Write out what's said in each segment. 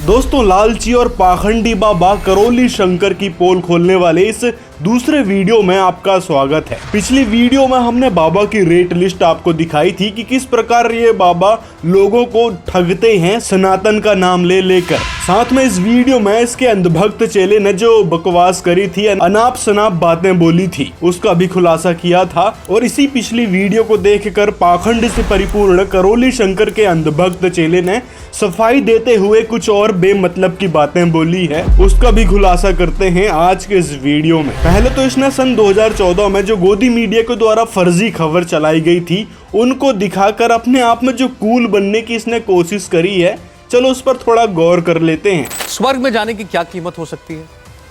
दोस्तों, लालची और पाखंडी बाबा करौली शंकर की पोल खोलने वाले इस दूसरे वीडियो में आपका स्वागत है। पिछली वीडियो में हमने बाबा की रेट लिस्ट आपको दिखाई थी कि किस प्रकार ये बाबा लोगों को ठगते हैं सनातन का नाम ले लेकर। साथ में इस वीडियो में इसके अंधभक्त चेले ने जो बकवास करी थी, अनाप शनाप बातें बोली थी, उसका भी खुलासा किया था। और इसी पिछली वीडियो को देखकर पाखंड से परिपूर्ण करौली शंकर के अंधभक्त चेले ने सफाई देते हुए कुछ और बेमतलब की बातें बोली है, उसका भी खुलासा करते हैं आज के इस वीडियो में। पहले तो इसने सन 2014 में जो गोदी मीडिया के द्वारा फर्जी खबर चलाई गई थी, उनको दिखाकर अपने आप में जो कूल बनने की इसने कोशिश करी है, चलो उस पर थोड़ा गौर कर लेते हैं। स्वर्ग में जाने की क्या कीमत हो सकती है?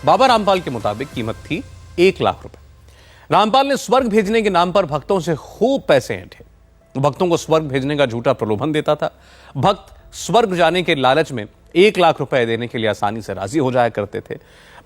बाबा रामपाल के मुताबिक कीमत थी 1 लाख रुपए। रामपाल ने स्वर्ग भेजने के नाम पर भक्तों से खूब पैसे ऐंठे। भक्तों को स्वर्ग भेजने का झूठा प्रलोभन देता था। भक्त स्वर्ग जाने के लालच में 1 लाख रुपए देने के लिए आसानी से राजी हो जाया करते थे।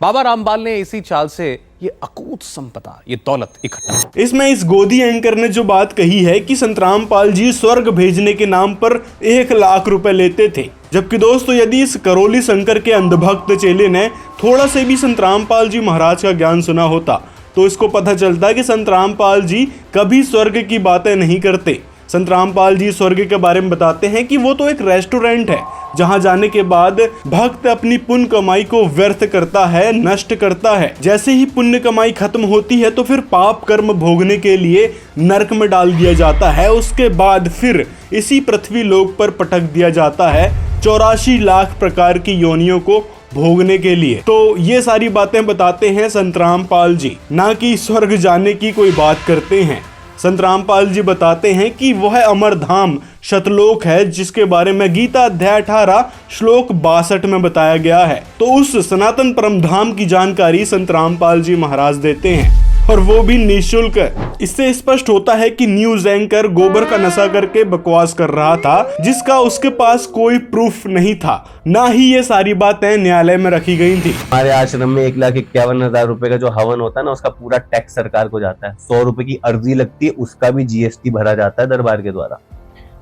बाबा रामपाल ने इसी चाल से ये अकूत संपदा, ये दौलत इकट्ठा। इसमें इस गोदी एंकर ने जो बात कही है कि संत रामपाल जी स्वर्ग भेजने के नाम पर 1 लाख रुपए लेते थे, जबकि दोस्तों यदि इस करौली शंकर के अंधभक्त चेले ने थोड़ा से भी संत रामपाल जी महाराज का ज्ञान सुना होता तो इसको पता चलता कि संत रामपाल जी कभी स्वर्ग की बातें नहीं करते। संत रामपाल जी स्वर्ग के बारे में बताते हैं कि वो तो एक रेस्टोरेंट है जहां जाने के बाद भक्त अपनी पुण्य कमाई को व्यर्थ करता है, नष्ट करता है। जैसे ही पुण्य कमाई खत्म होती है तो फिर पाप कर्म भोगने के लिए नरक में डाल दिया जाता है। उसके बाद फिर इसी पृथ्वी लोक पर पटक दिया जाता है 84 लाख प्रकार की योनियों को भोगने के लिए। तो ये सारी बातें बताते हैं संत रामपाल जी, ना कि स्वर्ग जाने की कोई बात करते हैं। संत रामपाल जी बताते हैं कि वह अमर धाम शतलोक है जिसके बारे में गीता अध्याय 18 श्लोक 62 में बताया गया है। तो उस सनातन परम धाम की जानकारी संत रामपाल जी महाराज देते हैं, और वो भी निःशुल्क। इससे स्पष्ट होता है कि न्यूज एंकर गोबर का नशा करके बकवास कर रहा था, जिसका उसके पास कोई प्रूफ नहीं था, ना ही ये सारी बातें न्यायालय में रखी गई थी। हमारे आश्रम में 1,51,000 रुपए का जो हवन होता है ना, उसका पूरा टैक्स सरकार को जाता है। 100 रुपए की अर्जी लगती है, उसका भी जीएसटी भरा जाता है दरबार के द्वारा।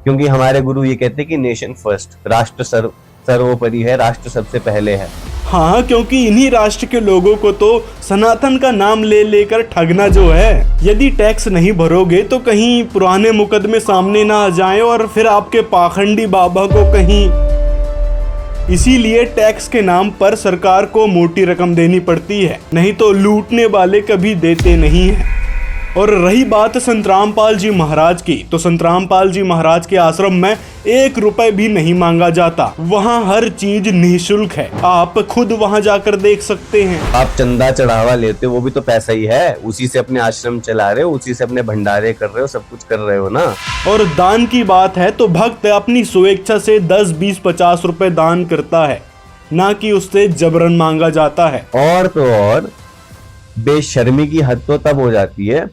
क्योंकि हमारे गुरु ये कहते हैं कि नेशन फर्स्ट, राष्ट्र सर्वोपरि है, राष्ट्र सबसे पहले है। हाँ, क्योंकि इन्हीं राष्ट्र के लोगों को तो सनातन का नाम ले लेकर ठगना जो है। यदि टैक्स नहीं भरोगे तो कहीं पुराने मुकदमे सामने ना आ जाएं और फिर आपके पाखंडी बाबा को कहीं। इसीलिए टैक्स के नाम पर सरकार को मोटी रकम देनी पड़ती है, नहीं तो लूटने वाले कभी देते नहीं हैं। और रही बात संत रामपाल जी महाराज की, तो संत रामपाल जी महाराज के आश्रम में 1 रुपए भी नहीं मांगा जाता। वहाँ हर चीज निःशुल्क है, आप खुद वहाँ जाकर देख सकते हैं। आप चंदा चढ़ावा लेते हो, वो भी तो पैसा ही है, उसी से अपने आश्रम चला रहे हो, उसी से अपने भंडारे कर रहे हो, सब कुछ कर रहे हो ना। और दान की बात है तो भक्त अपनी स्वेच्छा से 10, 20, 50 रुपए दान करता है, ना कि उससे जबरन मांगा जाता है। और तो और बेशर्मी की हद तो तब हो जाती है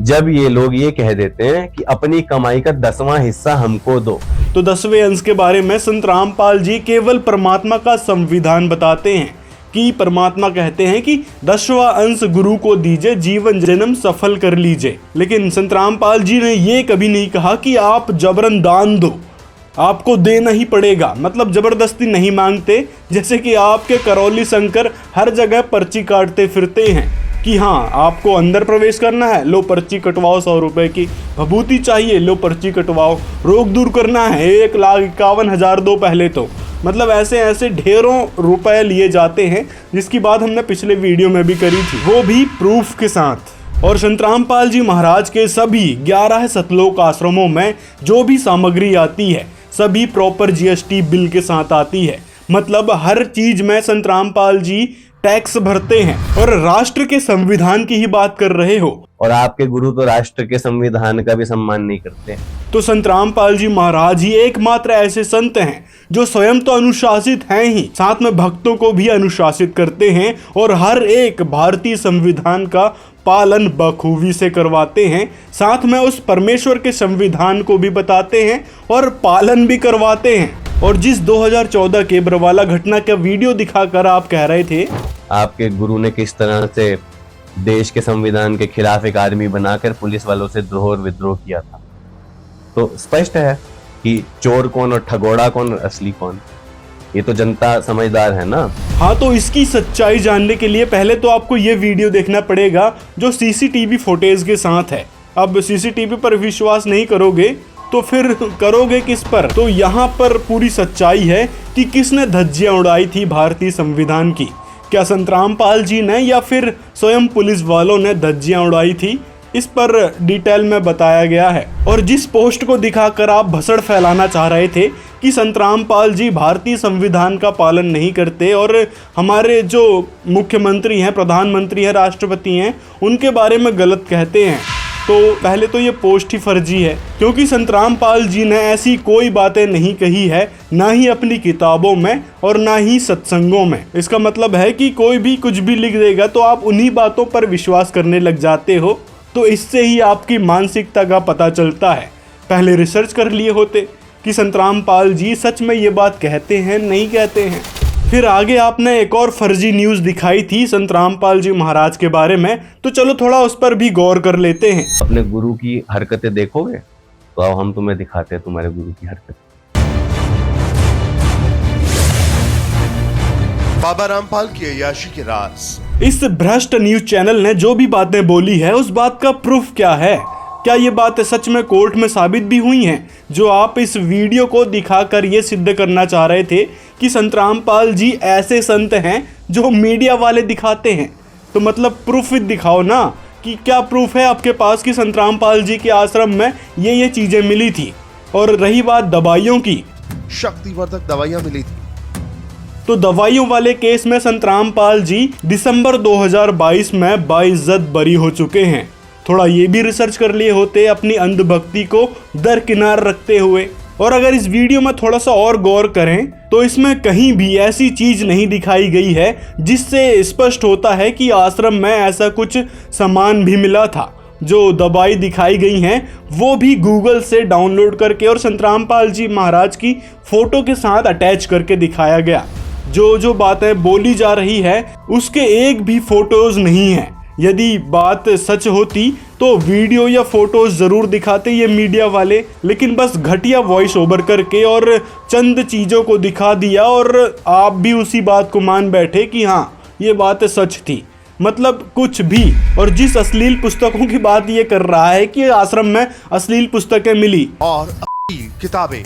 जब ये लोग ये कह देते हैं कि अपनी कमाई का 10वां हिस्सा हमको दो। तो 10वें अंश के बारे में संत रामपाल जी केवल परमात्मा का संविधान बताते हैं कि परमात्मा कहते हैं कि 10वां अंश गुरु को दीजिए, जीवन जन्म सफल कर लीजिए। लेकिन संत रामपाल जी ने ये कभी नहीं कहा कि आप जबरन दान दो, आपको देना ही पड़ेगा, मतलब जबरदस्ती नहीं मांगते। जैसे कि आपके करौली शंकर हर जगह पर्ची काटते फिरते हैं कि हाँ आपको अंदर प्रवेश करना है, लो पर्ची कटवाओ 100 रुपए की, भभूति चाहिए, लो पर्ची कटवाओ, रोग दूर करना है 1,51,000 दो पहले तो। मतलब ऐसे ऐसे ढेरों रुपए लिए जाते हैं, जिसकी बात हमने पिछले वीडियो में भी करी थी, वो भी प्रूफ के साथ। और संत रामपाल जी महाराज के सभी 11 सतलोक आश्रमों में जो भी सामग्री आती है सभी प्रॉपर जीएसटी बिल के साथ आती है। मतलब हर चीज में संत रामपाल जी टैक्स भरते हैं। और राष्ट्र के संविधान की ही बात कर रहे हो, और आपके गुरु तो राष्ट्र के संविधान का भी सम्मान नहीं करते। तो संत रामपाल जी महाराज ही एकमात्र ऐसे संत हैं जो स्वयं तो अनुशासित हैं ही, साथ में भक्तों को भी अनुशासित करते हैं और हर एक भारतीय संविधान का पालन बखूबी से करवाते हैं। साथ में उस परमेश्वर के संविधान को भी बताते हैं और पालन भी करवाते हैं। और जिस 2014 के बरवाला घटना का वीडियो दिखाकर आप कह रहे थे आपके गुरु ने किस तरह से देश के संविधान के खिलाफ एक आदमी बनाकर पुलिस वालों से द्रोह और विद्रोह किया था, तो स्पष्ट है कि चोर कौन और ठगोड़ा कौन और असली कौन। ये तो जनता समझदार है ना। हाँ, तो इसकी सच्चाई जानने के लिए पहले तो आपको ये वीडियो देखना पड़ेगा जो सीसीटीवी फुटेज के साथ है। अब सीसीटीवी पर विश्वास नहीं करोगे तो फिर करोगे किस पर? तो यहाँ पर पूरी सच्चाई है कि किसने धज्जियां उड़ाई थी भारतीय संविधान की। क्या संतराम पाल जी ने या फिर स्वयं पुलिस वालों ने धज्जियां उड़ाई थी? इस पर डिटेल में बताया गया है। और जिस पोस्ट को दिखाकर आप भसड़ फैलाना चाह रहे थे कि संतराम पाल जी भारतीय संविधान का पालन नहीं करते और हमारे जो मुख्यमंत्री हैं, प्रधानमंत्री हैं, राष्ट्रपति हैं, उनके बारे में गलत कहते हैं, तो पहले तो ये पोस्ट ही फर्जी है, क्योंकि संतराम पाल जी ने ऐसी कोई बातें नहीं कही है, ना ही अपनी किताबों में और ना ही सत्संगों में। इसका मतलब है कि कोई भी कुछ भी लिख देगा तो आप उन्हीं बातों पर विश्वास करने लग जाते हो। तो इससे ही आपकी मानसिकता का पता चलता है। पहले रिसर्च कर लिए होते कि संतराम पाल जी सच में ये बात कहते हैं नहीं कहते हैं। फिर आगे आपने एक और फर्जी न्यूज़ दिखाई थी संतराम पाल जी महाराज के बारे में, तो चलो थोड़ा उस पर भी गौर कर लेते हैं। अपने गुरु की हरकतें देखोगे तो अब हम तुम्हें दिखाते हैं तुम्हारे गुरु की हरकतें। बाबा रामपाल की अय्याशी के राज। इस भ्रष्ट न्यूज चैनल ने जो भी बातें बोली है उस बात का प्रूफ क्या है? क्या ये बातें सच में कोर्ट में साबित भी हुई हैं? जो आप इस वीडियो को दिखाकर ये सिद्ध करना चाह रहे थे कि संतराम पाल जी ऐसे संत हैं जो मीडिया वाले दिखाते हैं, तो मतलब प्रूफ दिखाओ ना कि क्या प्रूफ है आपके पास कि संतराम पाल जी के आश्रम में ये चीज़ें मिली थी। और रही बात दवाइयों की, शक्तिवर्धक दवाइयां मिली थी। तो दवाइयों वाले केस में संतराम पाल जी दिसंबर 2022 में बाइज्जत बरी हो चुके हैं। थोड़ा ये भी रिसर्च कर लिए होते अपनी अंधभक्ति को दरकिनार रखते हुए। और अगर इस वीडियो में थोड़ा सा और गौर करें तो इसमें कहीं भी ऐसी चीज नहीं दिखाई गई है जिससे स्पष्ट होता है कि आश्रम में ऐसा कुछ सामान भी मिला था। जो दवाई दिखाई गई हैं वो भी गूगल से डाउनलोड करके और संतराम पाल जी महाराज की फोटो के साथ अटैच करके दिखाया गया। जो बातें बोली जा रही है उसके एक भी फोटोज नहीं है। यदि बात सच होती तो वीडियो या फोटोज जरूर दिखाते ये मीडिया वाले, लेकिन बस घटिया वॉइस ओवर करके और चंद चीज़ों को दिखा दिया और आप भी उसी बात को मान बैठे कि हाँ ये बात सच थी। मतलब कुछ भी। और जिस अश्लील पुस्तकों की बात ये कर रहा है कि आश्रम में अश्लील पुस्तकें मिली और किताबें,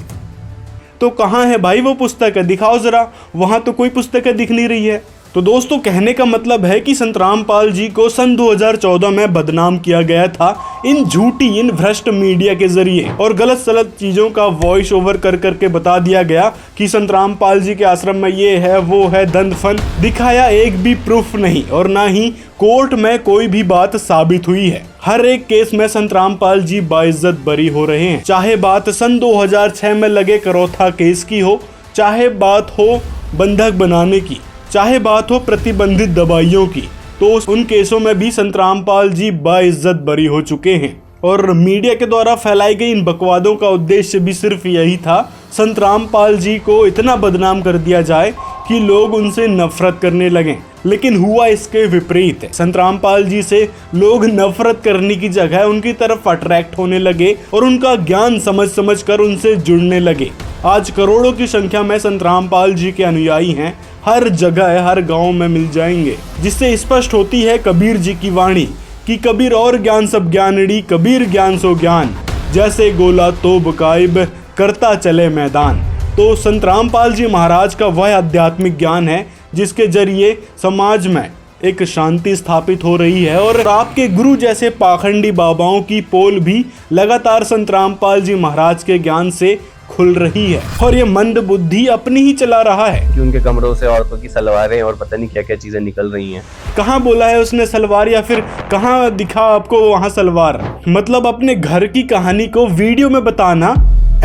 तो कहाँ है भाई वो पुस्तक? दिखाओ जरा, वहाँ तो कोई पुस्तकें दिख नहीं रही है। तो दोस्तों कहने का मतलब है कि संतराम पाल जी को सन 2014 में बदनाम किया गया था इन झूठी, इन भ्रष्ट मीडिया के जरिए, और गलत सलत चीज़ों का वॉइस ओवर कर करके बता दिया गया कि संतराम पाल जी के आश्रम में ये है वो है, दंड फन दिखाया। एक भी प्रूफ नहीं और ना ही कोर्ट में कोई भी बात साबित हुई है। हर एक केस में संतराम पाल जी बाइज्जत बरी हो रहे हैं। चाहे बात सन 2006 में लगे करौथा केस की हो, चाहे बात हो बंधक बनाने की, चाहे बात हो प्रतिबंधित दवाइयों की, तो उन केसों में भी संतराम पाल जी बाइज्जत बरी हो चुके हैं। और मीडिया के द्वारा फैलाई गई इन बकवादों का उद्देश्य भी सिर्फ यही था, संतराम पाल जी को इतना बदनाम कर दिया जाए कि लोग उनसे नफरत करने लगें। लेकिन हुआ इसके विपरीत है। संतराम पाल जी से लोग नफरत करने की जगह उनकी तरफ अट्रैक्ट होने लगे और उनका ज्ञान समझ कर उनसे जुड़ने लगे। आज करोड़ों की संख्या में संतराम पाल जी के अनुयायी हैं, हर जगह हर गांव में मिल जाएंगे, जिससे स्पष्ट होती है कबीर जी की वाणी कि कबीर और ज्ञान सब ज्ञानड़ी, कबीर ज्ञान सो ज्ञान, जैसे गोला तो बुकाइब करता चले मैदान। तो संतराम पाल जी महाराज का वह आध्यात्मिक ज्ञान है जिसके जरिए समाज में एक शांति स्थापित हो रही है। और आपके गुरु जैसे पाखंडी बाबाओं की पोल भी लगातार संतराम पाल जी महाराज के ज्ञान से खुल रही है और ये मंद बुद्धि अपनी ही चला रहा है कि उनके कमरों से औरतों की सलवारें और पता नहीं क्या क्या चीजें निकल रही हैं। कहाँ बोला है उसने सलवार, या फिर कहाँ दिखा आपको वहाँ सलवार? मतलब अपने घर की कहानी को वीडियो में बताना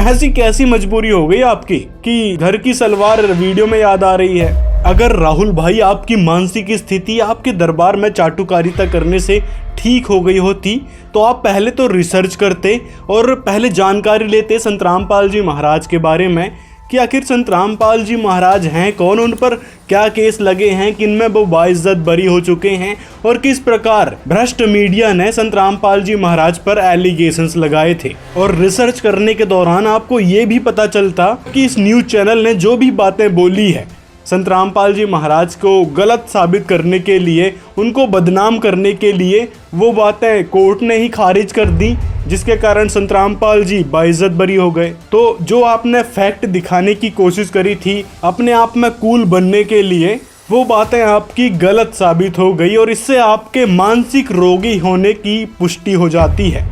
ऐसी कैसी मजबूरी हो गई आपकी कि घर की सलवार वीडियो में याद आ रही है? अगर राहुल भाई आपकी मानसिक स्थिति आपके दरबार में चाटुकारिता करने से ठीक हो गई होती तो आप पहले तो रिसर्च करते और पहले जानकारी लेते संतराम पाल जी महाराज के बारे में कि आखिर संत रामपाल जी महाराज हैं कौन, उन पर क्या केस लगे हैं, किनमें वो बाइज्जत बरी हो चुके हैं और किस प्रकार भ्रष्ट मीडिया ने संत रामपाल जी महाराज पर एलिगेशंस लगाए थे। और रिसर्च करने के दौरान आपको ये भी पता चलता कि इस न्यूज चैनल ने जो भी बातें बोली है संत रामपाल जी महाराज को गलत साबित करने के लिए, उनको बदनाम करने के लिए, वो बातें कोर्ट ने ही खारिज कर दी, जिसके कारण संत रामपाल जी बाइज्जत बरी हो गए। तो जो आपने फैक्ट दिखाने की कोशिश करी थी अपने आप में कूल बनने के लिए, वो बातें आपकी गलत साबित हो गई और इससे आपके मानसिक रोगी होने की पुष्टि हो जाती है।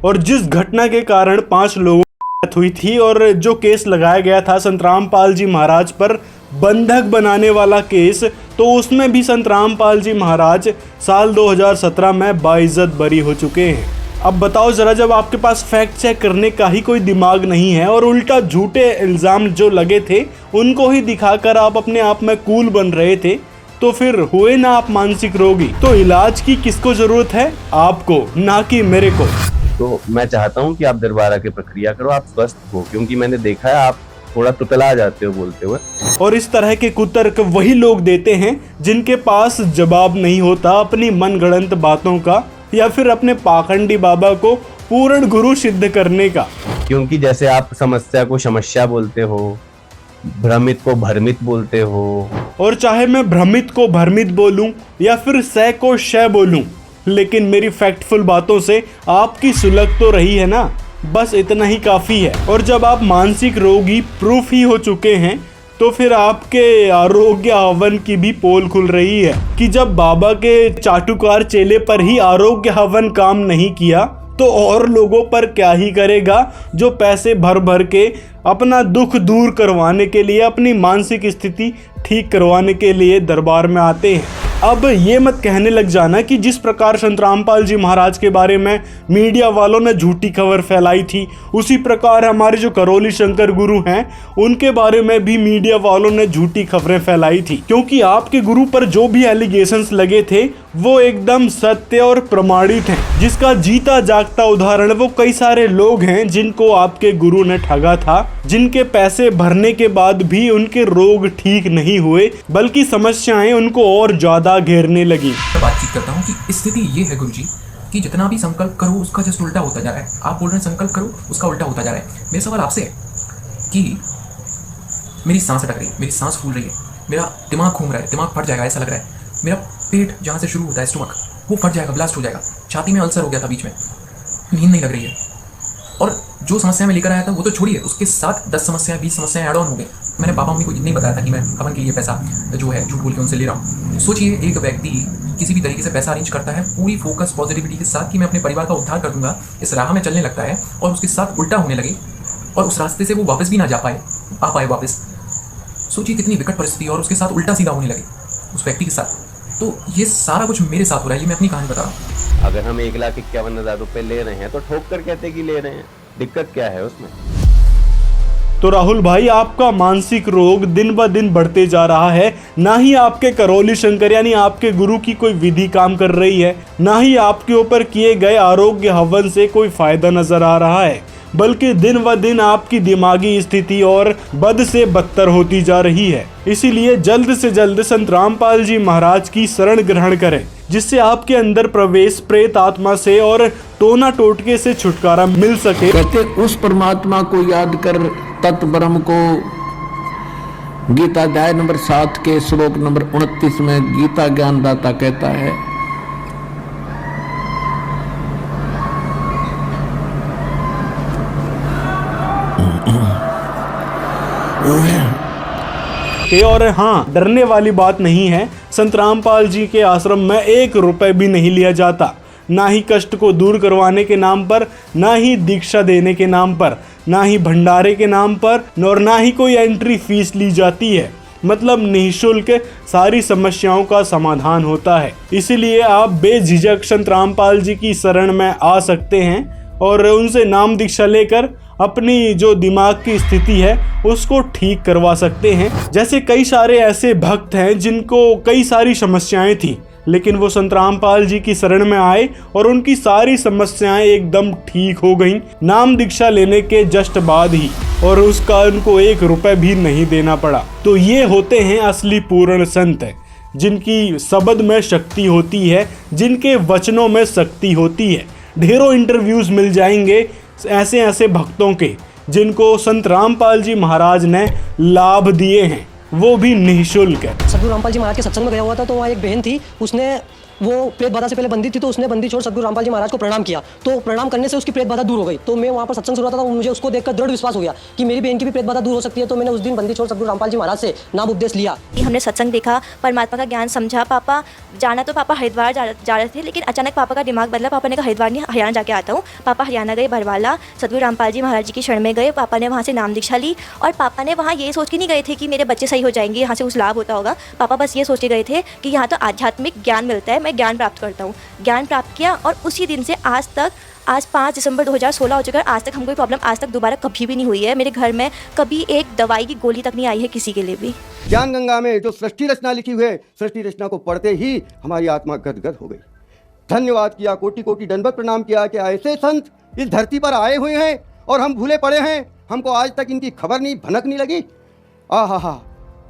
और जिस घटना के कारण 5 लोगों हुई थी और जो केस लगाया गया था संत रामपाल जी महाराज पर बंधक बनाने वाला केस, तो उसमें भी संत रामपाल जी महाराज साल 2017 में बाइज्जत बरी हो चुके हैं। अब बताओ जरा, जब आपके पास फैक्ट चेक करने का ही कोई दिमाग नहीं है और उल्टा झूठे इल्जाम जो लगे थे उनको ही दिखाकर आप अपने आप में कूल बन रहे थे, तो फिर हुए ना आप मानसिक रोगी। तो इलाज की किसको जरूरत है? आपको, ना कि मेरे को। तो मैं चाहता हूं कि आप दरबार आके प्रक्रिया करो, आप स्वस्थ हो, क्योंकि मैंने देखा है आप थोड़ा तुतला जाते हो बोलते हुए। और इस तरह के कुतर्क वही लोग देते हैं जिनके पास जवाब नहीं होता अपनी मनगढ़ंत बातों का या फिर अपने पाखंडी बाबा को पूर्ण गुरु सिद्ध करने का। क्योंकि जैसे आप समस्या को समस्या बोलते हो, भ्रमित को भ्रमित बोलते हो, और चाहे मैं भ्रमित को भ्रमित बोलूं या फिर सह को शय बोलूं, लेकिन मेरी फैक्टफुल बातों से आपकी सुलग तो रही है ना, बस इतना ही काफ़ी है। और जब आप मानसिक रोगी प्रूफ ही हो चुके हैं तो फिर आपके आरोग्य हवन की भी पोल खुल रही है कि जब बाबा के चाटुकार चेले पर ही आरोग्य हवन काम नहीं किया तो और लोगों पर क्या ही करेगा, जो पैसे भर भर के अपना दुख दूर करवाने के लिए, अपनी मानसिक स्थिति ठीक करवाने के लिए दरबार में आते हैं। अब ये मत कहने लग जाना कि जिस प्रकार संत रामपाल जी महाराज के बारे में मीडिया वालों ने झूठी खबर फैलाई थी, उसी प्रकार हमारे जो करौली शंकर गुरु हैं उनके बारे में भी मीडिया वालों ने झूठी खबरें फैलाई थी। क्योंकि आपके गुरु पर जो भी एलिगेशंस लगे थे वो एकदम सत्य और प्रमाणित हैं, जिसका जीता जागता उदाहरण वो कई सारे लोग हैं जिनको आपके गुरु ने ठगा था, जिनके पैसे भरने के बाद भी उनके रोग ठीक नहीं हुए, बल्कि समस्याएं उनको और ज्यादा घेरने लगी। बातचीत करता हूँ कि स्थिति ये है गुरुजी कि जितना भी संकल्प करो उसका जस्ट उल्टा होता जा रहा है। आप बोल रहे हैं संकल्प करो, उसका उल्टा होता जा रहा है। मेरा सवाल आपसे है कि मेरी सांस अटक रही है, मेरी सांस फूल रही है, मेरा दिमाग घूम रहा है, दिमाग फट जाएगा ऐसा लग रहा है, मेरा पेट जहाँ से शुरू होता है स्टमक वो फट जाएगा, ब्लास्ट हो जाएगा, छाती में अल्सर हो गया था बीच में, नींद नहीं लग रही है, और जो समस्या में लेकर आया था वो तो छोड़िए, उसके साथ 10 समस्याएं 20 समस्याएं ऐड ऑन हो गई। मैंने पापा मम्मी को नहीं बताया था कि मैं हवन के लिए पैसा जो है झूठ बोल के उनसे ले रहा हूँ। सोचिए एक व्यक्ति किसी भी तरीके से पैसा अरेंज करता है पूरी फोकस पॉजिटिविटी के साथ कि मैं अपने परिवार का उद्धार कर दूंगा, इस राह में चलने लगता है और उसके साथ उल्टा होने लगे और उस रास्ते से वो वापस भी ना आ पाए वापस। सोचिए कितनी विकट परिस्थिति, और उसके साथ उल्टा सीधा होने लगे उस व्यक्ति के साथ। तो ये सारा कुछ मेरे साथ हो रहा है, ये मैं अपनी कहानी बता रहा हूँ। अगर हम 1,51,000 रुपए ले रहे हैं तो ठोक कर कहते कि ले रहे हैं, दिक्कत क्या है उसमें? तो राहुल भाई, आपका मानसिक रोग दिन ब दिन बढ़ते जा रहा है। ना ही आपके करौली शंकर यानी आपके गुरु की कोई विधि काम कर रही है, ना ही आपके ऊपर किए गए आरोग्य हवन से कोई फायदा नजर आ रहा है, बल्कि दिन ब दिन आपकी दिमागी स्थिति और बद से बदतर होती जा रही है। इसीलिए जल्द से जल्द संत रामपाल जी महाराज की शरण ग्रहण करें, जिससे आपके अंदर प्रवेश प्रेत आत्मा से और टोना टोटके से छुटकारा मिल सके। कहते उस परमात्मा को याद कर तत् ब्रह्म को, गीता अध्याय नंबर 7 के श्लोक नंबर 29 में गीता ज्ञानदाता कहता है, और हाँ, डरने वाली बात नहीं है। संत रामपाल जी के आश्रम में 1 रुपए भी नहीं लिया जाता, ना ही कष्ट को दूर करवाने के नाम पर, ना ही दीक्षा देने के नाम पर, ना ही भंडारे के नाम पर, और ना ही कोई एंट्री फीस ली जाती है। मतलब निःशुल्क सारी समस्याओं का समाधान होता है। इसीलिए आप बेझिझक संत रामपाल जी की शरण में आ सकते हैं और उनसे नाम दीक्षा लेकर अपनी जो दिमाग की स्थिति है उसको ठीक करवा सकते हैं। जैसे कई सारे ऐसे भक्त हैं जिनको कई सारी समस्याएं थी, लेकिन वो संत रामपाल जी की शरण में आए और उनकी सारी समस्याएं एकदम ठीक हो गईं नाम दीक्षा लेने के जस्ट बाद ही, और उसका उनको 1 रुपए भी नहीं देना पड़ा। तो ये होते हैं असली पूर्ण संत, जिनकी शब्द में शक्ति होती है, जिनके वचनों में शक्ति होती है। ढेरों इंटरव्यूज मिल जाएंगे ऐसे ऐसे भक्तों के जिनको संत रामपाल जी महाराज ने लाभ दिए हैं, वो भी निःशुल्क है। सदगुरु रामपाल जी महाराज के सत्संग में गया हुआ था, तो वहाँ एक बहन थी, उसने वो प्रेत बाधा से पहले बंदी थी, तो उसने बंदी छोड़ सदगुरु रामपाल जी महाराज को प्रणाम किया, तो प्रणाम करने से उसकी प्रेत बाधा दूर हो गई। तो मैं वहाँ पर सत्संग शुरू था, मुझे उसको देखकर दृढ़ विश्वास हो गया कि मेरी बहन की भी प्रेत बाधा दूर हो सकती है। तो मैंने उस दिन बंदी छोड़ सदगुरु रामपाल जी महाराज से नाम उपदेश लिया। हमने सत्संग देखा, परमात्मा का ज्ञान समझा। पापा जाना तो पापा हरिद्वार जा रहे थे, लेकिन अचानक पापा का दिमाग बदला। पापा ने कहा हरिद्वार नहीं, हरियाणा जाके आता हूँ। पापा हरियाणा गए, बरवाला सदगुरु रामपाल जी महाराज जी की शरण में गए। पापा ने वहाँ से नाम दीक्षा ली, और पापा ने वहाँ ये सोच के नहीं गए थे कि मेरे बच्चे सही हो जाएंगे, यहाँ से कुछ लाभ होता होगा। पापा बस ये सोच के गए थे कि यहाँ तो आध्यात्मिक ज्ञान मिलता है, मैं ज्ञान प्राप्त करता हूँ। ज्ञान प्राप्त किया, और उसी दिन से आज तक, आज 5 दिसंबर 2016 हो चुका है, आज तक हमको प्रॉब्लम आज तक दोबारा कभी भी नहीं हुई है। मेरे घर में कभी एक दवाई की गोली तक नहीं आई है किसी के लिए भी। ज्ञान गंगा में जो सृष्टि रचना लिखी हुई है, सृष्टि रचना को पढ़ते ही हमारी आत्मा गदगद हो गई। धन्यवाद किया, कोटि कोटि दंडवत प्रणाम किया कि ऐसे संत इस धरती पर आए हुए हैं और हम भूले पड़े हैं, हमको आज तक इनकी खबर नहीं, भनक नहीं लगी। आहा,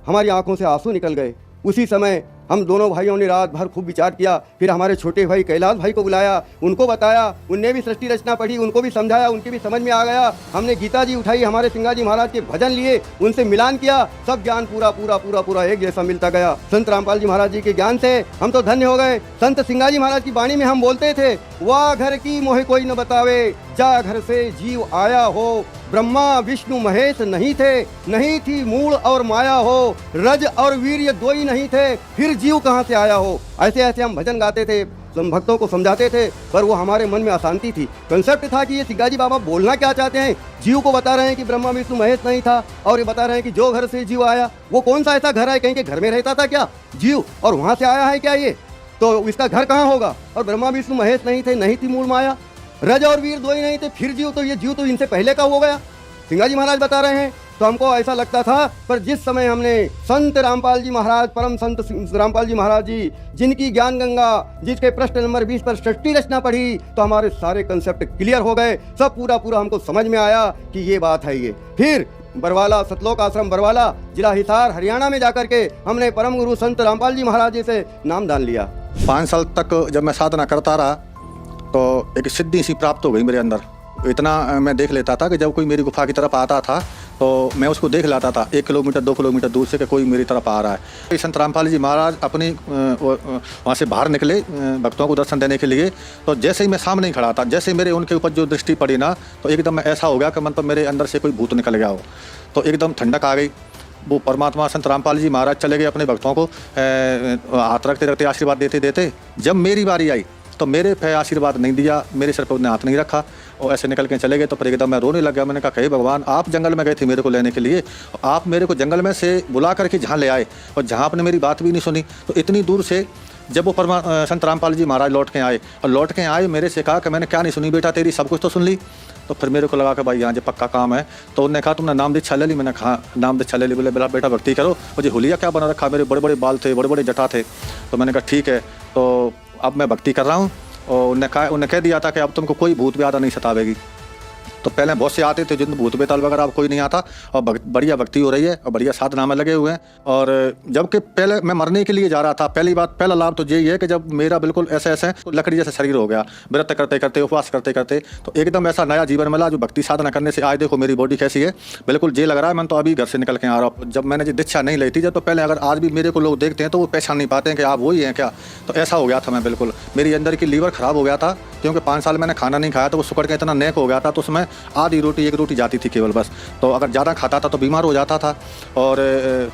हमारी आंखों से आंसू निकल गए। उसी समय हम दोनों भाइयों ने रात भर खूब विचार किया, फिर हमारे छोटे भाई कैलाश भाई को बुलाया, उनको बताया, उनने भी सृष्टि रचना पढ़ी, उनको भी समझाया, उनकी भी समझ में आ गया। हमने गीता जी उठाई, हमारे सिंगाजी महाराज के भजन लिए, उनसे मिलान किया, सब ज्ञान पूरा पूरा पूरा पूरा एक जैसा मिलता गया। संत रामपाल जी महाराज जी के ज्ञान से हम तो धन्य हो गए। संत सिंगाजी महाराज की वाणी में हम बोलते थे, वाह घर की मोहे कोई न बतावे, जा घर से जीव आया हो, ब्रह्मा विष्णु महेश नहीं थे, नहीं थी मूल और माया हो, रज और वीर्य दो ही नहीं थे, फिर जीव कहाँ से आया हो। ऐसे ऐसे हम भजन गाते थे, भक्तों को समझाते थे, पर वो हमारे मन में अशांति थी। कंसेप्ट था कि ये सिंगाजी बाबा बोलना क्या चाहते हैं। जीव को बता रहे हैं कि ब्रह्मा विष्णु महेश नहीं था, और ये बता रहे हैं कि जो घर से जीव आया, वो कौन सा ऐसा घर है, कहीं के घर में रहता था क्या जीव, और वहाँ से आया है क्या ये, तो इसका घर कहाँ होगा। और ब्रह्मा विष्णु महेश नहीं थे, नहीं थी मूल माया, रज और वीर दो ही नहीं थे, फिर जीव, तो ये जीव तो इनसे पहले का हो गया, सिंगाजी महाराज बता रहे हैं। तो हमको ऐसा लगता था, पर जिस समय हमने संत रामपाल जी महाराज, परम संत रामपाल जी महाराज जी, जिनकी ज्ञान गंगा, जिसके प्रश्न नंबर 20 पर सृष्टि रचना पढ़ी, तो हमारे सारे कंसेप्ट क्लियर हो गए, सब पूरा पूरा हमको समझ में आया कि ये बात है ये। फिर बरवाला, सतलोक आश्रम बरवाला, जिला हिसार, हरियाणा में जाकर के हमने परम गुरु संत रामपाल जी महाराज जी से नामदान लिया। 5 साल तक जब मैं साधना करता रहा, तो एक सिद्धि सी प्राप्त हो गई मेरे अंदर। इतना मैं देख लेता था कि जब कोई मेरी गुफा की तरफ आता था, तो मैं उसको देख लाता था 1 किलोमीटर 2 किलोमीटर दूर से कि कोई मेरी तरफ आ रहा है। संत रामपाल जी महाराज अपनी वहाँ से बाहर निकले भक्तों को दर्शन देने के लिए, तो जैसे ही मैं सामने ही खड़ा था, जैसे मेरे उनके ऊपर जो दृष्टि पड़ी ना, तो एकदम ऐसा हो गया कि मतलब मेरे अंदर से कोई भूत निकल गया हो, तो एकदम ठंडक आ गई। वो परमात्मा संत रामपाल जी महाराज चले गए अपने भक्तों को हाथ रखते रखते आशीर्वाद देते देते। जब मेरी बारी आई तो मेरे पे आशीर्वाद नहीं दिया, मेरे सर पर उन्हें हाथ नहीं रखा, और ऐसे निकल के चले गए। तो फिर एकदम मैं रोने लग गया। मैंने कहा, हे भगवान, आप जंगल में गए थे मेरे को लेने के लिए, आप मेरे को जंगल में से बुला करके जहाँ ले आए, और जहाँ आपने मेरी बात भी नहीं सुनी, तो इतनी दूर से जब वो संत रामपाल जी महाराज लौट के आए, और लौट के आए मेरे से कहा कि मैंने क्या नहीं सुनी बेटा, तेरी सब कुछ तो सुन ली। तो फिर मेरे को लगा कि भाई यहाँ जो पक्का काम है। तो उन्होंने कहा, तुमने नाम दीक्षा ले ली? मैंने कहा नाम दीक्षा ले ली। बोले बेटा भक्ति करो। मुझे हुलिया क्या बना रखा, मेरे बड़े बड़े बाल थे, बड़े बड़े जटा थे। तो मैंने कहा ठीक है, तो अब मैं भक्ति कर रहा हूँ। और उन्होंने कह दिया था कि अब तुमको कोई भूत व्याधा नहीं सतावेगी। तो पहले बहुत से आते थे जिन भूत बेताल वगैरह, अब कोई नहीं आता, और बढ़िया भक्ति हो रही है और बढ़िया साधना में लगे हुए हैं। और जबकि पहले मैं मरने के लिए जा रहा था, पहला लाभ तो यही है कि जब मेरा बिल्कुल ऐसे लकड़ी जैसे शरीर हो गया, व्रत करते करते, उपवास करते करते, तो एकदम ऐसा नया जीवन मिला जो भक्ति साधना करने से। आज देखो मेरी बॉडी कैसी है, बिल्कुल जे लग रहा है मैं तो अभी घर से निकल के आ रहा हूँ। जब मैंने दीक्षा नहीं ली थी जब, तो पहले अगर आज भी मेरे को लोग देखते हैं तो वो पहचान नहीं पाते हैं कि आप वही हैं क्या। तो ऐसा हो गया था मैं, बिल्कुल मेरी अंदर की लीवर खराब हो गया था, क्योंकि 5 साल मैंने खाना नहीं खाया, तो वो सुकड़ के इतना नेक हो गया था। तो उसमें आधी रोटी, 1 रोटी जाती थी केवल बस। तो अगर ज़्यादा खाता था तो बीमार हो जाता था, और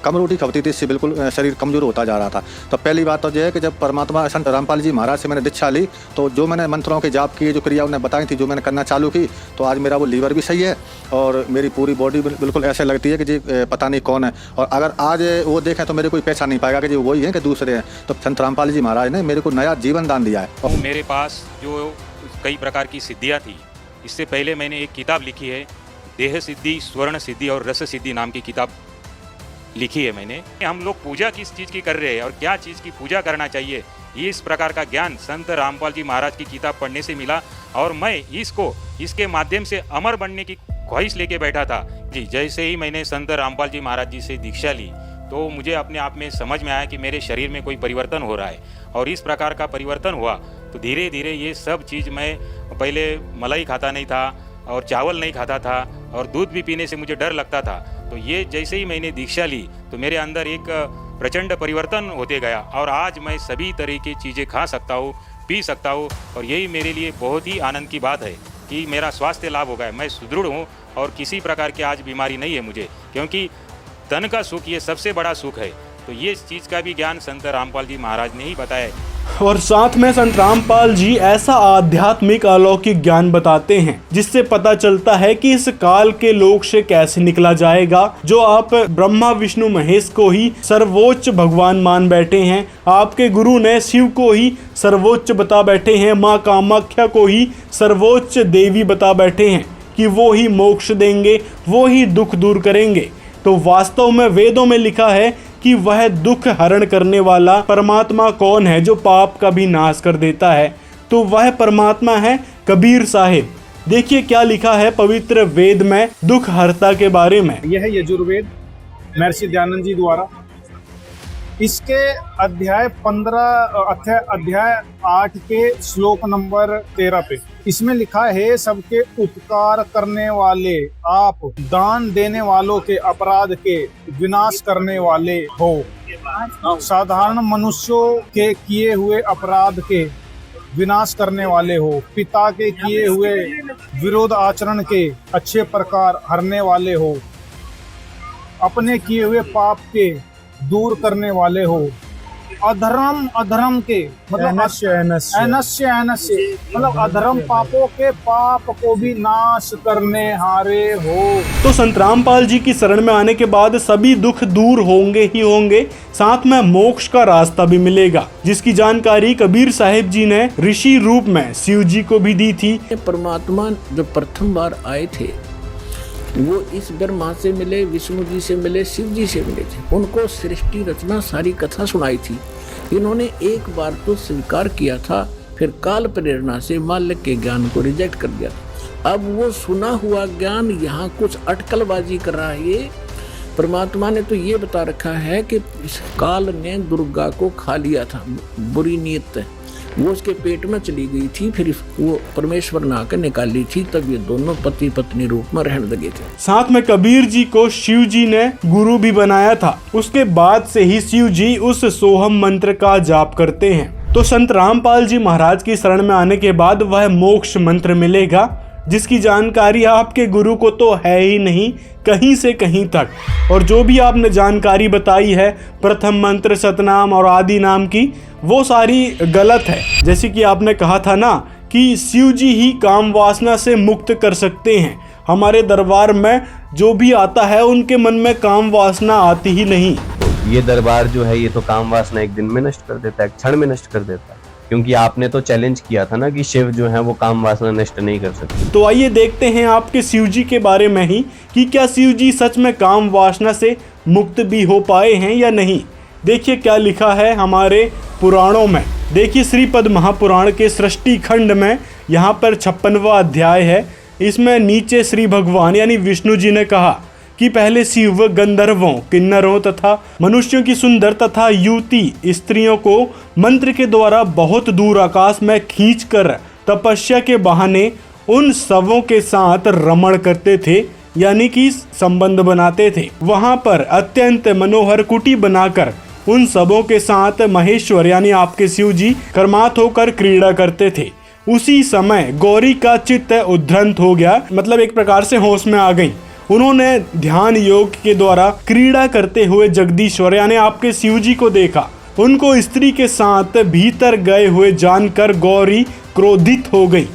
कम रोटी खपती थी, इससे बिल्कुल शरीर कमज़ोर होता जा रहा था। तो पहली बात तो यह है कि जब परमात्मा संत रामपाल जी महाराज से मैंने दीक्षा ली, तो जो मैंने मंत्रों के जाप किए, जो क्रिया उन्हें बताई थी, जो मैंने करना चालू की, तो आज मेरा वो लीवर भी सही है, और मेरी पूरी बॉडी बिल्कुल ऐसे लगती है कि जी पता नहीं कौन है। और अगर आज वो देखें तो मेरे कोई पहचान नहीं पाएगा कि जी वही है कि दूसरे हैं। तो संत रामपाल जी महाराज ने मेरे को नया जीवन दान दिया है। मेरे पास जो कई प्रकार की सिद्धियाँ थी, इससे पहले मैंने एक किताब लिखी है, देह सिद्धि, स्वर्ण सिद्धि और रस सिद्धि नाम की किताब लिखी है मैंने। हम लोग पूजा किस चीज़ की कर रहे हैं और क्या चीज़ की पूजा करना चाहिए, इस प्रकार का ज्ञान संत रामपाल जी महाराज की किताब पढ़ने से मिला और मैं इसके माध्यम से अमर बनने की ख्वाहिश लेके बैठा था जी। जैसे ही मैंने संत रामपाल जी महाराज जी से दीक्षा ली तो मुझे अपने आप में समझ में आया कि मेरे शरीर में कोई परिवर्तन हो रहा है और इस प्रकार का परिवर्तन हुआ तो धीरे धीरे ये सब चीज़, मैं पहले मलाई खाता नहीं था और चावल नहीं खाता था और दूध भी पीने से मुझे डर लगता था। तो ये जैसे ही मैंने दीक्षा ली तो मेरे अंदर एक प्रचंड परिवर्तन होते गया और आज मैं सभी तरह की चीज़ें खा सकता हूँ, पी सकता हूँ और यही मेरे लिए बहुत ही आनंद की बात है कि मेरा स्वास्थ्य लाभ हो गया, मैं सुदृढ़ हूँ और किसी प्रकार की आज बीमारी नहीं है मुझे, क्योंकि तन का सुख ये सबसे बड़ा सुख है। तो ये चीज़ का भी ज्ञान संत रामपाल जी महाराज ने ही बताया। और साथ में संत रामपाल जी ऐसा आध्यात्मिक अलौकिक ज्ञान बताते हैं जिससे पता चलता है कि इस काल के लोक से कैसे निकला जाएगा। जो आप ब्रह्मा विष्णु महेश को ही सर्वोच्च भगवान मान बैठे हैं, आपके गुरु ने शिव को ही सर्वोच्च बता बैठे हैं, माँ कामाख्या को ही सर्वोच्च देवी बता बैठे हैं कि वो ही मोक्ष देंगे, वो ही दुख दूर करेंगे। तो वास्तव में वेदों में लिखा है कि वह दुख हरण करने वाला परमात्मा कौन है जो पाप का भी नाश कर देता है, तो वह परमात्मा है कबीर साहिब। देखिए क्या लिखा है पवित्र वेद में दुख हरता के बारे में। यह यजुर्वेद महर्षि दयानंद जी द्वारा, इसके अध्याय 8 के श्लोक नंबर 13 पे इसमें लिखा है, सबके उपकार करने वाले आप, दान देने वालों के अपराध के विनाश करने वाले हो, साधारण मनुष्यों के किए हुए अपराध के विनाश करने वाले हो, पिता के किए हुए विरोध आचरण के अच्छे प्रकार हरने वाले हो, अपने किए हुए पाप के दूर करने वाले हो, अधर्म के मतलब मतलब अधर्म पापों के पाप को भी नाश करने हारे हो। तो संत रामपाल जी की शरण में आने के बाद सभी दुख दूर होंगे ही होंगे, साथ में मोक्ष का रास्ता भी मिलेगा, जिसकी जानकारी कबीर साहिब जी ने ऋषि रूप में शिव जी को भी दी थी। परमात्मा जो प्रथम बार आए थे वो इस ब्रह्मा से मिले, विष्णु जी से मिले, शिव जी से मिले थे। उनको सृष्टि रचना सारी कथा सुनाई थी। इन्होंने एक बार तो स्वीकार किया था, फिर काल प्रेरणा से मालिक के ज्ञान को रिजेक्ट कर दिया था। अब वो सुना हुआ ज्ञान यहाँ कुछ अटकलबाजी कर रहा है। ये परमात्मा ने तो ये बता रखा है कि इस काल ने दुर्गा को खा लिया था, बुरी नीयत वो उसके पेट में चली गई थी, फिर वो परमेश्वर ने आकर निकाली थी, तब ये दोनों पति पत्नी रूप में रहने लगे थे। साथ में कबीर जी को शिव जी ने गुरु भी बनाया था। उसके बाद से ही शिव जी उस सोहम मंत्र का जाप करते हैं। तो संत रामपाल जी महाराज की शरण में आने के बाद वह मोक्ष मंत्र मिलेगा, जिसकी जानकारी आपके गुरु को तो है ही नहीं कहीं से कहीं तक। और जो भी आपने जानकारी बताई है प्रथम मंत्र, सतनाम और आदि नाम की, वो सारी गलत है। जैसे कि आपने कहा था ना कि शिव जी ही काम वासना से मुक्त कर सकते हैं। हमारे दरबार में जो भी आता है उनके मन में काम वासना आती ही नहीं। ये दरबार जो है ये तो काम वासना एक दिन में नष्ट कर देता है, एक क्षण में नष्ट कर देता है, क्योंकि आपने तो चैलेंज किया था ना कि शिव जो है वो काम वासना नष्ट नहीं कर सकते। तो आइए देखते हैं आपके शिव जी के बारे में ही कि क्या शिव जी सच में काम वासना से मुक्त भी हो पाए हैं या नहीं। देखिए क्या लिखा है हमारे पुराणों में। देखिए श्रीपद महापुराण के सृष्टि खंड में यहाँ पर 56वां अध्याय है। इसमें नीचे श्री भगवान यानी विष्णु जी ने कहा कि पहले शिव गंधर्वों, किन्नरों तथा मनुष्यों की सुंदर तथा युवती स्त्रियों को मंत्र के द्वारा बहुत दूर आकाश में खींचकर तपस्या के बहाने उन सबों के साथ रमण करते थे, यानी कि संबंध बनाते थे। वहां पर अत्यंत मनोहर कुटी बनाकर उन सबों के साथ महेश्वर यानी आपके शिव जी कर्मात होकर क्रीड़ा करते थे। उसी समय गौरी का चित्त उद्धृत हो गया, मतलब एक प्रकार से होश में आ गई। उन्होंने ध्यान योग के द्वारा क्रीड़ा करते हुए जगदीश्वर यानी आपके शिव जी को देखा। उनको स्त्री के साथ भीतर गए हुए जानकर गौरी क्रोधित हो गई